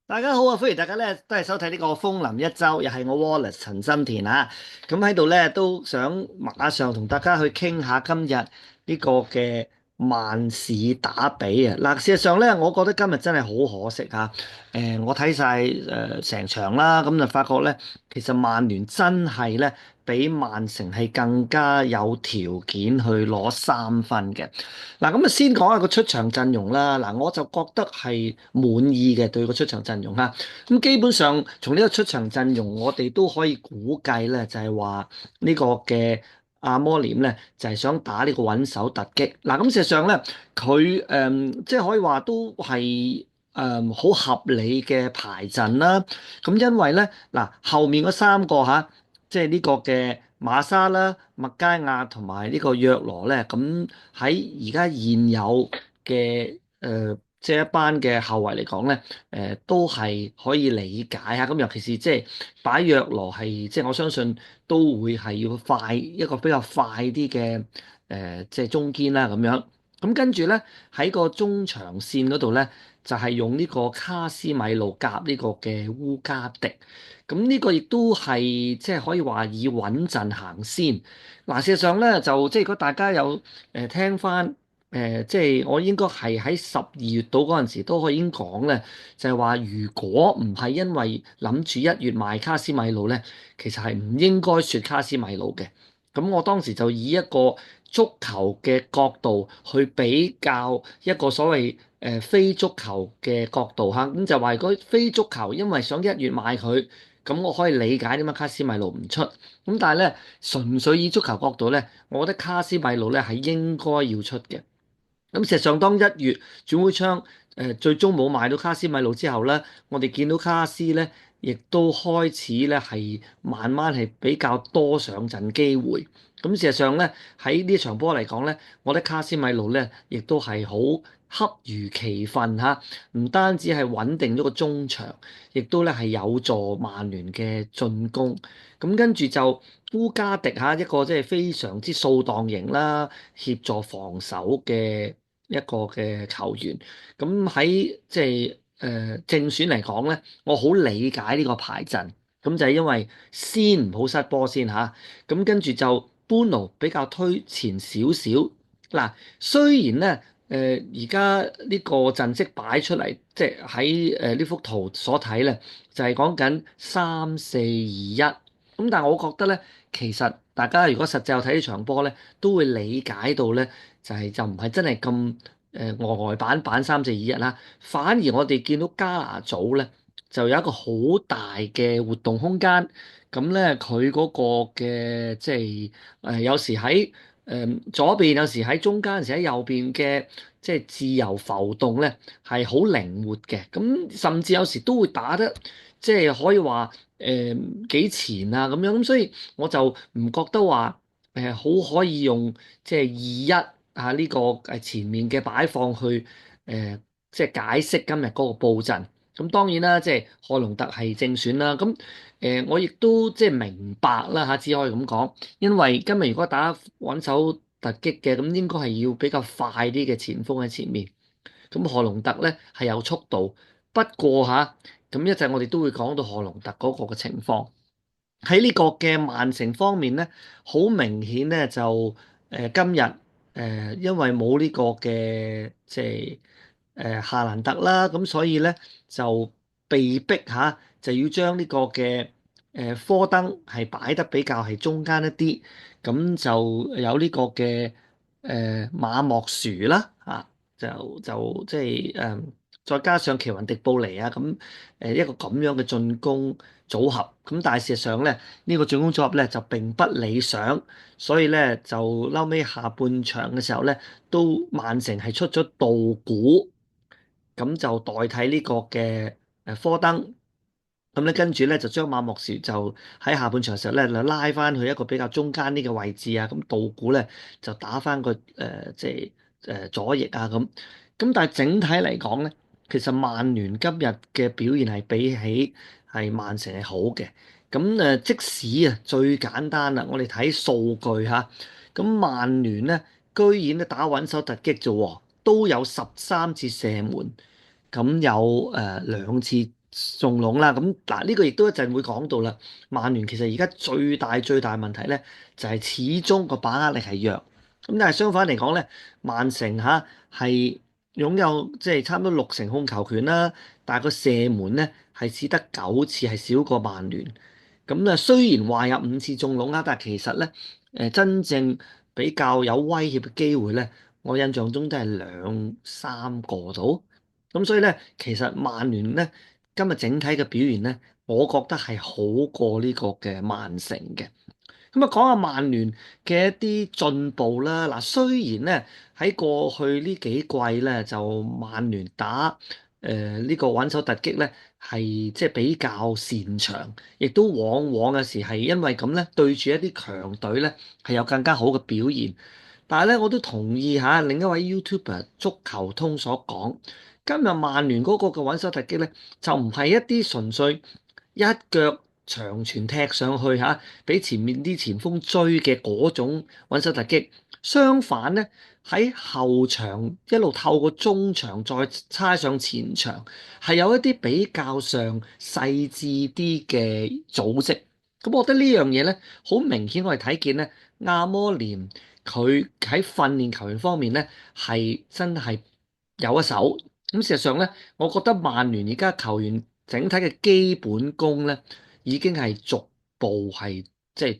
大家好啊！歡迎大家咧都係收睇呢個風林一周，又係我 Wallace 陳心田啊！咁喺度咧都想馬上同大家去傾下今日呢個嘅曼市打比啊！嗱，事實上咧，我覺得今日真係好可惜嚇。我睇晒成場啦，咁就發覺咧，其實曼聯真係咧比曼城係更加有條件去攞3分嘅。嗱，咁啊先講下個出場陣容啦。嗱，我就覺得係滿意嘅對個出場陣容啦。咁基本上從呢個出場陣容，我哋都可以估計咧，就係話呢個嘅阿摩廉咧，就係想打呢個穩守突擊。嗱，咁事實上咧，佢即係可以話都係好合理嘅排陣啦。咁因為咧，嗱後面嗰3個即係呢個嘅馬莎啦、麥佳亞同埋呢個約羅咧，咁喺而家現有嘅即係一班嘅後衞嚟講咧，都係可以理解嚇。咁尤其是即係擺約羅係，即係我相信都會係要快一個比較快啲嘅即係中堅啦咁樣。咁跟住咧喺個中場線嗰度咧，就係用呢個卡斯米路夾呢個嘅烏加迪。咁呢個亦都係即係可以話以穩陣行先。嗱，事實上咧就即係如果大家有聽翻即係我應該係喺12月度嗰陣時都可以已經講咧，就係話如果唔係因為諗住1月賣卡斯米魯咧，其實係唔應該説卡斯米魯嘅。咁我當時就以一個足球嘅角度去比較一個所謂非足球嘅角度嚇，咁就話如果非足球，因為想1月買佢。咁我可以理解點解卡斯米路唔出，咁但係咧純粹以足球角度咧，我覺得卡斯米路咧係應該要出嘅。咁事實上，當1月轉會窗最終冇買到卡斯米路之後咧，我哋見到卡斯咧亦都開始咧係慢慢係比較多上陣機會。咁事實上咧喺呢場波嚟講咧，我覺得卡斯米路咧亦都係好恰如其分嚇，唔單止係穩定咗個中場，亦都咧係有助曼聯嘅進攻。咁跟住就烏加迪一個即係非常之掃蕩型啦，協助防守嘅一個嘅球員。咁喺即係正選嚟講咧，我好理解呢個排陣。咁就係因為先唔好失波先嚇。咁跟住就般奴比較推前少少。嗱，雖然咧而家呢個陣式擺出嚟，即係喺呢幅圖所睇咧，就係講緊3-4-2-1。咁但係我覺得咧，其實大家如果實際有睇呢場波咧，都會理解到咧，就唔係真係咁呆板3-4-2-1啦。反而我哋見到加拿祖咧，就有一個好大嘅活動空間。咁咧佢嗰個嘅即係有時喺左邊，有時喺中間，有時喺右邊嘅即係自由浮動咧，係好靈活嘅。咁甚至有時都會打得即係可以話幾前啊咁樣。咁所以我就唔覺得話好可以用即係2-1呢個前面嘅擺放去即係解釋今日嗰個佈陣。咁當然啦，即係賀龍特係正選啦。咁我亦都即係明白啦只可以咁講。因為今日如果打穩守突擊嘅，咁應該係要比較快啲嘅前鋒喺前面。咁賀龍特咧係有速度，不過咁一陣我哋都會講到賀龍特嗰個嘅情況。喺呢個嘅曼城方面咧，好明顯咧就今日因為冇呢個嘅即係夏蘭特啦，咁所以咧就被逼就要將呢個嘅科登係擺得比較係中間一啲。咁就有呢個嘅馬莫殊啦就即係再加上奇雲迪布尼咁一個咁樣嘅進攻組合。咁但係事實上咧，呢個進攻組合咧就並不理想，所以咧就嬲尾下半場嘅時候咧，都曼城係出咗道古，咁就代替呢個嘅科登。咁咧跟住咧就將馬莫殊就喺下半場嘅時候咧就拉翻去一個比較中間啲嘅位置啊。咁道古咧就打翻個即係左翼咁。咁但係整體嚟講咧，其實曼聯今日嘅表現係比起係曼城係好嘅。咁即使最簡單啦，我哋睇數據咁曼聯咧居然咧打穩守突擊啫喎，都有13次射門。咁有2次中籠啦。咁嗱，呢個亦都一陣會講到啦。曼聯其實而家最大問題咧，就係始終個把握力係弱。咁但係相反嚟講咧，曼城嚇係擁有即係差唔多60成控球權啦，但係個射門咧係只得9次，係少過曼聯。咁啊，雖然話有5次中籠啦，但係其實咧，真正比較有威脅嘅機會咧，我印象中都係2、3個度。咁所以咧，其實曼聯咧今日整體嘅表現咧，我覺得係好過呢個嘅曼城嘅。咁啊，講下曼聯嘅一啲進步啦。嗱，雖然咧喺過去呢幾季咧，就曼聯打呢個穩守突擊咧，係即係比較擅長，亦都往往有時係因為咁咧，對住一啲強隊咧係有更加好嘅表現。但係咧，我都同意下另一位 YouTuber 足球通所講，今日曼聯嗰個嘅穩守突擊咧，就唔係一啲純粹一腳長傳踢上去嚇，俾前面啲前鋒追嘅嗰種穩守突擊。相反咧，喺後場一路透過中場再插上前場，係有一啲比較上細緻啲嘅組織。咁我覺得呢樣嘢咧，好明顯我哋睇見咧，亞摩廉佢喺訓練球員方面咧，係真係有一手。咁事實上咧，我覺得曼聯而家球員整體嘅基本功咧，已經係逐步係即係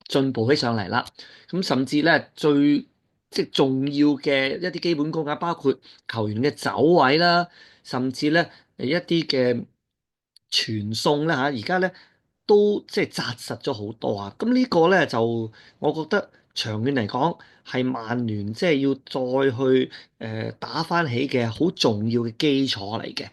進步起上嚟啦。咁甚至咧即係重要嘅一啲基本功啊，包括球員嘅走位啦，甚至咧一啲嘅傳送咧嚇，而家咧都即係紮實咗好多啊。咁呢個咧就我覺得長遠嚟講係曼聯即係要再去打返起嘅好重要嘅基礎嚟嘅。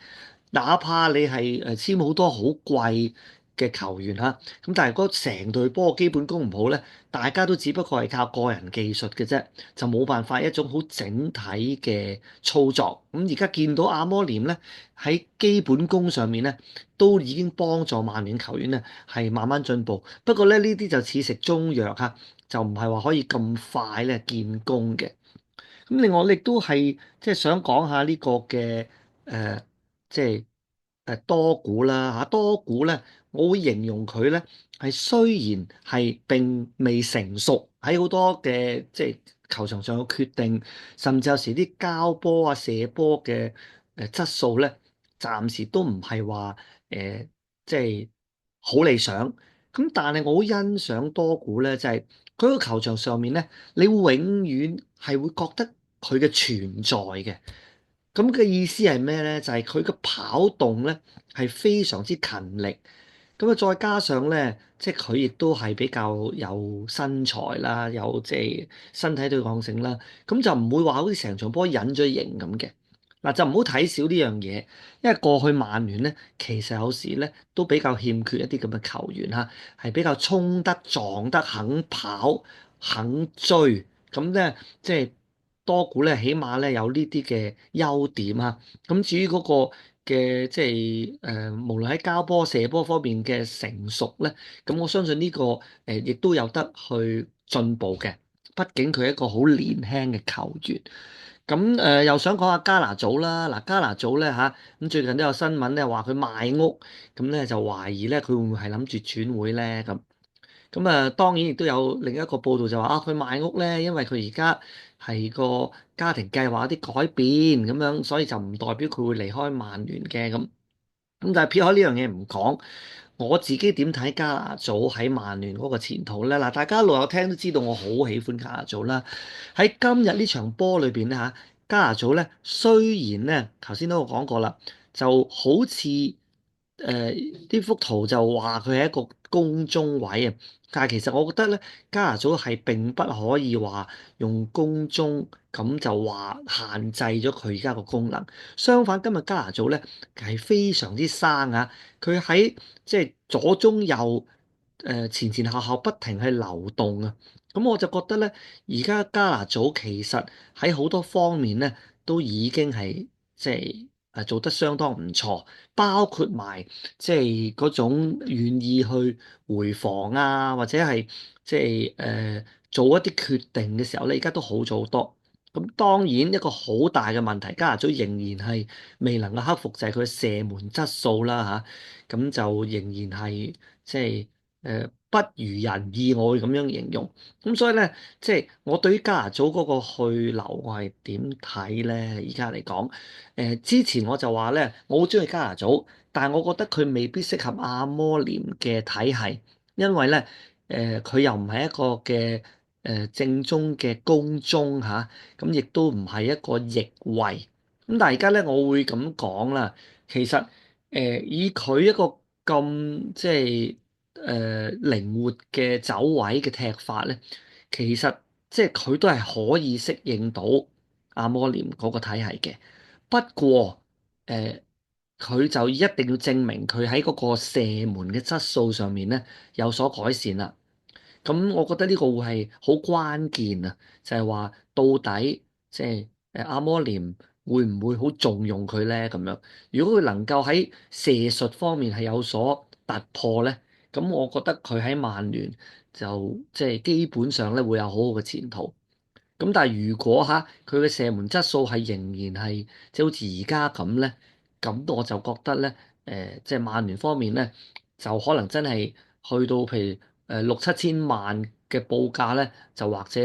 哪怕你係簽好多好貴嘅球員嚇，咁但係嗰成隊波基本功唔好咧，大家都只不過係靠個人技術嘅啫，就冇辦法一種好整體嘅操作。咁而家見到阿摩廉咧喺基本功上面咧，都已經幫助曼聯球員咧係慢慢進步。不過咧呢啲就似食中藥嚇，就唔係話可以咁快咧見功嘅。咁另外，我亦都係即係想講下呢個嘅即係多股啦嚇，多股咧，我會形容佢咧係雖然係並未成熟，喺好多嘅即係球場上嘅決定，甚至有時啲交波啊、射波嘅質素咧，暫時都唔係話即係好理想。咁但係我好欣賞多股咧，就係佢個球場上面咧，你會永遠係會覺得佢嘅存在嘅。咁嘅意思係咩咧？就係佢嘅跑動咧係非常之勤力。咁啊，再加上咧，即係佢亦都係比較有身材啦，有即係身體對抗性啦。咁就唔會話好似成場波隱咗形咁嘅。嗱，就唔好睇少呢樣嘢，因為過去曼聯咧，其實有時咧都比較欠缺一啲咁嘅球員嚇，係比較衝得、撞得、肯跑、肯追。咁咧，即係多股咧，起碼咧有呢啲嘅優點啊。咁至於嗰個嘅即係無論喺交波、射波方面嘅成熟咧，咁我相信呢個亦都有得去進步嘅。畢竟佢係一個好年輕嘅球員。咁又想講下加拿祖啦。嗱，加拿祖咧嚇，咁最近都有新聞咧話佢賣屋，咁咧就懷疑咧佢會唔會係諗住轉會咧咁。咁啊，當然亦都有另一個報道就話啊，佢賣屋咧，因為佢而家係個家庭計劃有啲改變咁樣，所以就唔代表佢會離開曼聯嘅咁。咁但係撇開呢樣嘢唔講，我自己點睇加拿祖喺曼聯嗰個前途咧？嗱，大家一路有聽都知道我好喜歡加拿祖啦。喺今日呢場波裏邊咧嚇，加拿祖咧雖然咧頭先都有講過啦，就好似呢幅圖就話佢係一個攻中位啊，但係其實我覺得咧，加拿祖係並不可以話用攻中咁就話限制咗佢而家個功能。相反，今日加拿祖咧係非常之生啊！佢喺即係左中右前前後後不停係流動啊！咁我就覺得咧，而家加拿祖其實喺好多方面咧都已經係即係做得相當唔錯，包括埋即係嗰種願意去回防啊，或者係即係做一啲決定嘅時候咧，而家都好咗好多。咁當然一個好大嘅問題，加拿隊仍然係未能夠克服就係佢嘅射門質素啦嚇，咁就仍然係即係不如人意，我會咁樣形容。咁所以咧，即係我對於加拿祖嗰個去留，我係點睇咧？而家嚟講，之前我就話咧，我好中意加拿祖，但係我覺得佢未必適合阿摩廉嘅體系，因為咧，佢又唔係一個嘅正宗嘅攻中嚇。咁亦都唔係一個逆位，咁但係而家咧，我會咁講啦。其實以佢一個咁即係靈活嘅走位嘅踢法咧，其實即係佢都係可以適應到阿摩廉嗰個體系嘅。不過佢就一定要證明佢喺嗰個射門嘅質素上面咧有所改善啦。咁我覺得呢個會係好關鍵啊，就係話到底即係阿摩廉會唔會好重用佢咧？咁樣如果佢能夠喺射術方面係有所突破咧，咁我覺得佢喺曼聯就即係基本上咧會有好好嘅前途。咁但係如果佢嘅射門質素係仍然係即係好似而家咁咧，咁我就覺得咧即係曼聯方面咧就可能真係去到譬如六七千萬嘅報價咧，就或者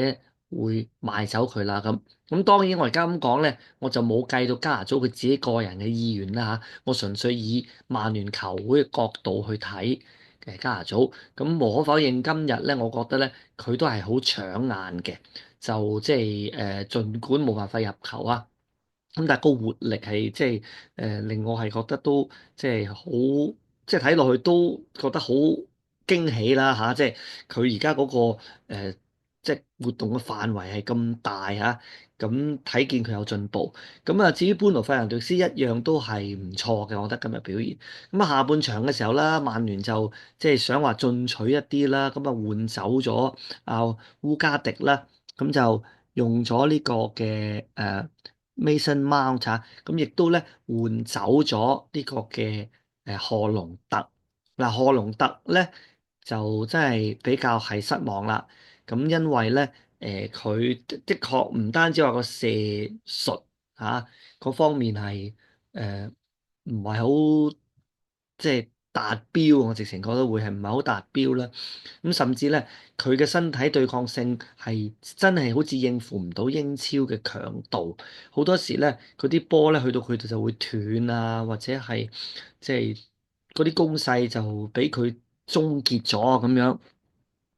會賣走佢啦咁。咁當然我而家咁講咧，我就冇計到加拿祖佢自己個人嘅意願啦嚇，我純粹以曼聯球會嘅角度去睇加拿祖。咁無可否認今日咧，我覺得咧佢都係好搶眼嘅。就即係儘管冇辦法入球啊，咁但係個活力係即係令我係覺得都即係好，即係睇落去都覺得好驚喜啦嚇！即係佢而家嗰個即係活動嘅範圍係咁大嚇，咁睇見佢有進步。咁啊，至於般奴費蘭迪斯一樣都係唔錯嘅，我覺得今日表現。咁啊，下半場嘅時候啦，曼聯就即係想話進取一啲啦，咁啊換走咗啊烏加迪啦。咁就用咗呢個嘅Mason Mount 啊，咁亦都咧換走咗呢個嘅賀龍特。嗱，賀龍特咧就真係比較係失望啦。咁因為咧佢的確唔單止話個射術嗰方面係唔係好即係達標，我直情覺得會係唔係好達標啦。咁甚至咧，佢嘅身體對抗性係真係好似應付唔到英超嘅強度，好多時咧，佢啲波咧去到佢度就會斷啊，或者係即係嗰啲攻勢就俾佢終結咗咁樣。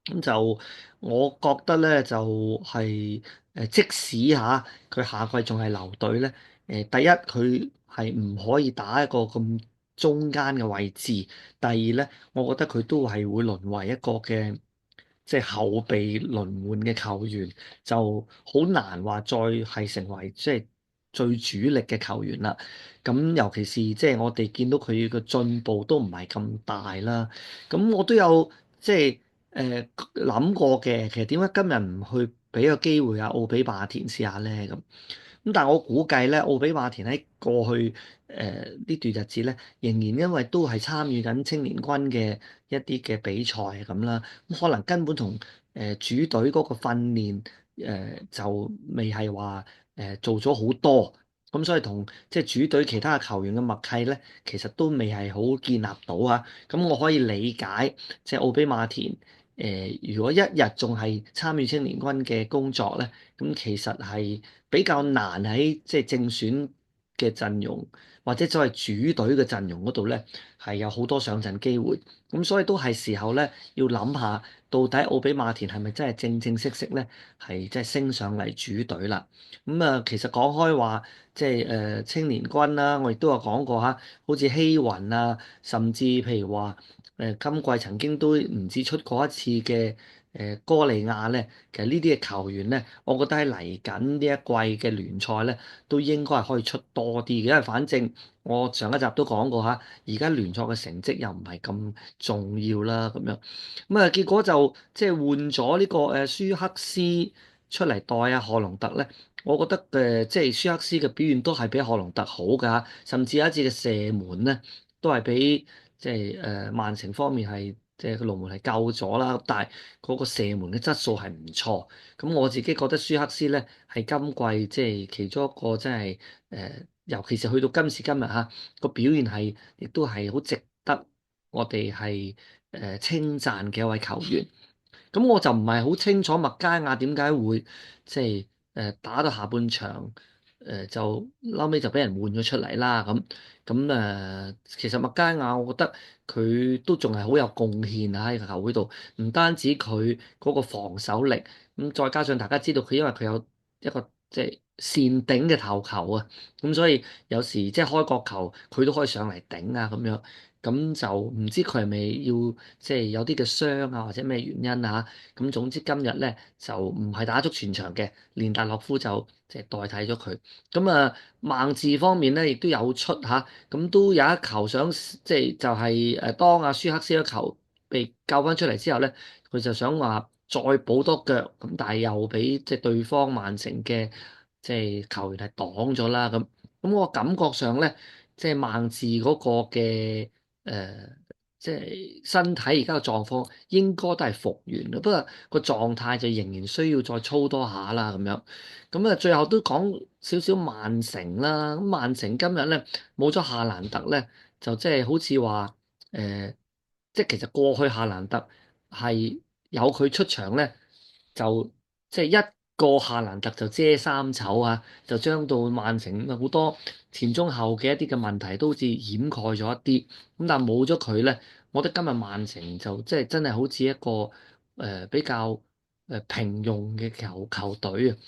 咁就我覺得咧，就係即使佢下季仲係留隊咧，第一佢係唔可以打一個咁中間嘅位置，第二咧，我覺得佢都係會淪為一個嘅即係後備輪換嘅球員，就好難話再係成為即係最主力嘅球員啦。咁尤其是即係我哋見到佢嘅進步都唔係咁大啦。咁我都有即係諗過嘅，其實點解今日唔去俾個機會阿奧比馬田試下咧咁？咁但係我估計咧，奧比馬田喺過去呢段日子咧，仍然因為都係參與緊青年軍嘅一啲嘅比賽咁啦，咁可能根本同主隊嗰個訓練就未係話做咗好多，咁所以同即係主隊其他嘅球員嘅默契咧，其實都未係好建立到啊。咁我可以理解即係奧比馬田如果一日仲係參與青年軍嘅工作咧，咁其實係比較難喺即係正選嘅陣容或者作為主隊嘅陣容嗰度咧，係有好多上陣機會。咁所以都係時候咧，要諗下到底奧比馬田係咪真係正正式式咧，係即係升上嚟主隊啦。咁啊，其實講開話即係青年軍啦，我亦都有講過好似希雲啊，甚至譬如話今季曾經都唔止出過一次嘅哥利亞咧，其實呢啲嘅球員咧，我覺得喺嚟緊呢一季嘅聯賽咧，都應該係可以出多啲嘅，因為反正我上一集都講過而家聯賽嘅成績又唔係咁重要啦，咁樣咁啊，結果就即係換咗呢個舒克斯出嚟代賀龍特咧，我覺得即係舒克斯嘅表現都係比賀龍特好㗎，甚至有一次嘅射門咧，都係比即係曼城方面係即係個龍門係救咗啦，但係嗰個射門嘅質素係唔錯。咁我自己覺得舒克斯咧係今季即係其中一個即係尤其是去到今時今日嚇個表現係亦都係好值得我哋係稱讚嘅一位球員。咁我就唔係好清楚麥佳亞點解會即係打到下半場就後尾就俾人換咗出嚟啦咁。其實麥佳亞我覺得佢都仲係好有貢獻啊，喺個球會度，唔單止佢嗰個防守力，咁再加上大家知道佢因為佢有一個即係善頂嘅頭球啊，咁所以有時即係開角球佢都可以上嚟頂啊咁樣。咁就唔知佢係咪要即係有啲嘅傷啊，或者咩原因啊？咁總之今日咧就唔係打足全場嘅，連大洛夫就即係代替咗佢。孟治方面咧亦都有出嚇，咁都有一球想即係就係誒當阿舒克斯一球被救翻出嚟之後咧，佢就想話再補多腳，咁但係又俾即係對方曼城嘅即係球員係擋咗啦咁。咁我感覺上咧，即係孟治嗰個嘅。誒，即係身體而家嘅狀況應該都係復原嘅，不過個狀態就仍然需要再操多下啦咁樣。最後都講少少曼城啦。咁曼城今日咧冇咗夏蘭特咧，就即係好似話誒，即係其實過去夏蘭特係有佢出場咧，就即係一個夏蘭特就遮三醜啊，就將到曼城好多前中後嘅一啲嘅問題都好似掩蓋咗一啲。但係冇咗佢咧，我覺得今日曼城就即係真係好似一個比較平庸嘅球隊啊。